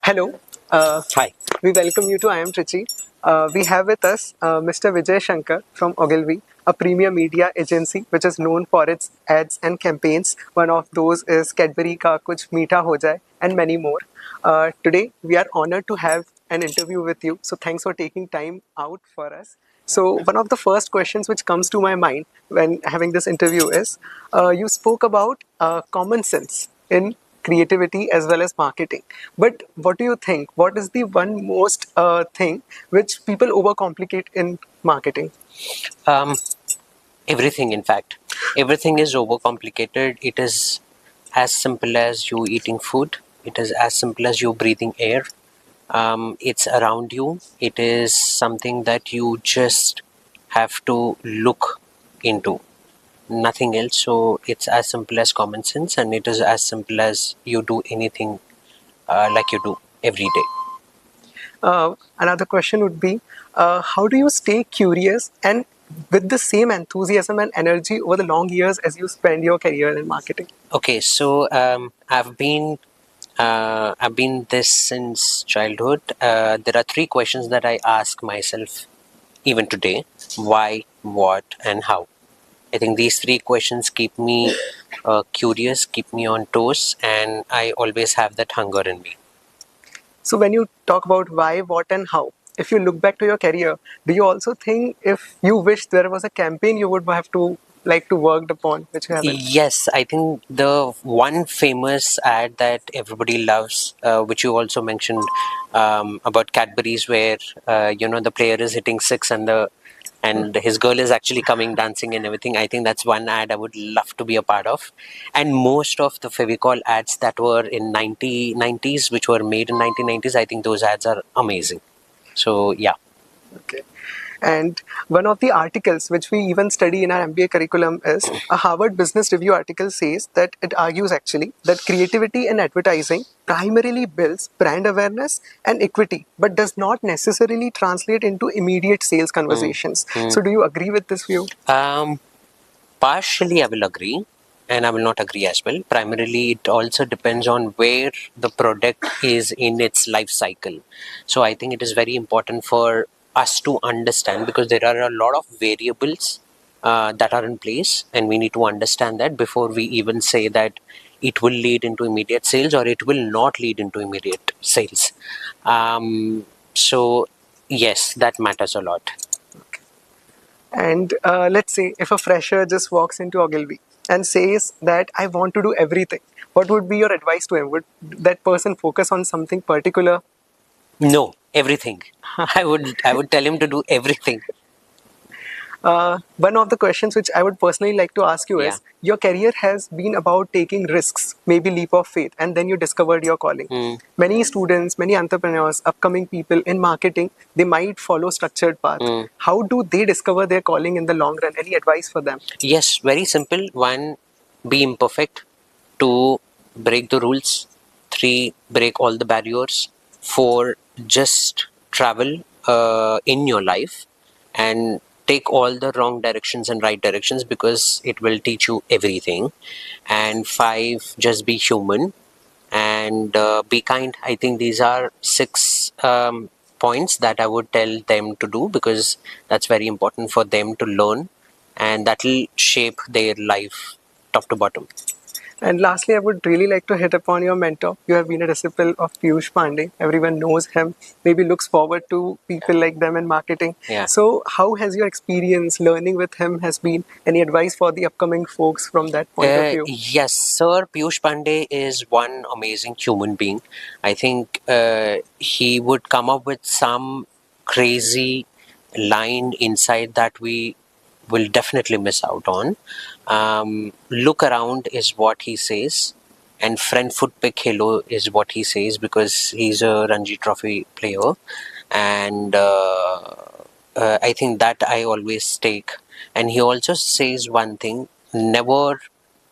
Hello, Hi. we welcome you to IIM Trichy. We have with us Mr. Vijay Shankar from Ogilvy, a premier media agency which is known for its ads and campaigns. One of those is Cadbury Ka Kuch Meetha Ho Jaye and many more. Today, we are honored to have an interview with you. So, thanks for taking time out for us. So, one of the first questions which comes to my mind when having this interview is you spoke about common sense in creativity as well as marketing. But what do you think? What is the one most thing which people overcomplicate in marketing? Um, Everything, in fact. Everything is overcomplicated. It is as simple as you eating food. It is as simple as you breathing air. It's around you. It is something that you just have to look into. Nothing else. So it's as simple as common sense, and it is as simple as you do anything like you do every day. Another question would be how do you stay curious and with the same enthusiasm and energy over the long years as you spend your career in marketing? Okay, so I've been this since childhood. There are three questions that I ask myself even today: why, what, and how. I think these three questions keep me curious, keep me on toes, and I always have that hunger in me. So, when you talk about why, what, and how, if you look back to your career, do you also think if you wish there was a campaign you would have to like to worked upon which you haven't? Yes, I think the one famous ad that everybody loves, which you also mentioned about Cadbury's, where the player is hitting six and his girl is actually coming dancing and everything. I think that's one ad I would love to be a part of. And most of the Fevicol ads that were in 1990s, which were made in 1990s, I think those ads are amazing. So yeah. Okay. And one of the articles which we even study in our MBA curriculum is a Harvard Business Review article says that it argues actually that creativity in advertising primarily builds brand awareness and equity, but does not necessarily translate into immediate sales conversations. So, do you agree with this view? Um, Partially, I will agree, and I will not agree as well. Primarily, it also depends on where the product is in its life cycle. So, I think it is very important for us to understand, because there are a lot of variables that are in place, and we need to understand that before we even say that it will lead into immediate sales or it will not lead into immediate sales. So, yes, that matters a lot. And let's say if a fresher just walks into Ogilvy and says that I want to do everything, what would be your advice to him? Would that person focus on something particular? No, everything. I would tell him to do everything. One of the questions which I would personally like to ask you Yeah. is your career has been about taking risks, maybe leap of faith, and then you discovered your calling. Many students, many entrepreneurs, upcoming people in marketing, they might follow structured path. How do they discover their calling in the long run? Any advice for them? Yes, very simple. One, be imperfect. Two, break the rules. Three, break all the barriers. Four, just travel in your life and take all the wrong directions and right directions, because it will teach you everything. And five, just be human and be kind. I think these are six points that I would tell them to do, because that's very important for them to learn, and that will shape their life top to bottom. And lastly, I would really like to hit upon your mentor. You have been a disciple of Piyush Pandey. Everyone knows him, maybe looks forward to people like them in marketing. Yeah. So, how has your experience learning with him has been? Any advice for the upcoming folks from that point of view? Yes, sir. Piyush Pandey is one amazing human being. I think he would come up with some crazy line inside that we will definitely miss out on. Look around is what he says, and front foot pe khelo is what he says, because he's a Ranji Trophy player, and I think that I always take. And he also says one thing: never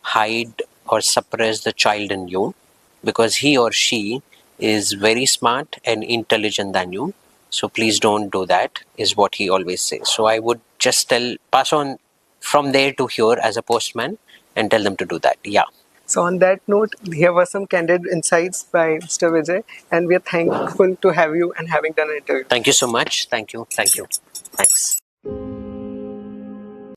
hide or suppress the child in you, because he or she is very smart and intelligent than you. So please don't do that, is what he always says. So I would just pass on from there to here as a postman and tell them to do that. Yeah. So on that note, here were some candid insights by Mr. Vijay, and we are thankful to have you and having done an interview. Thank you so much. Thank you. Thank you. Thanks.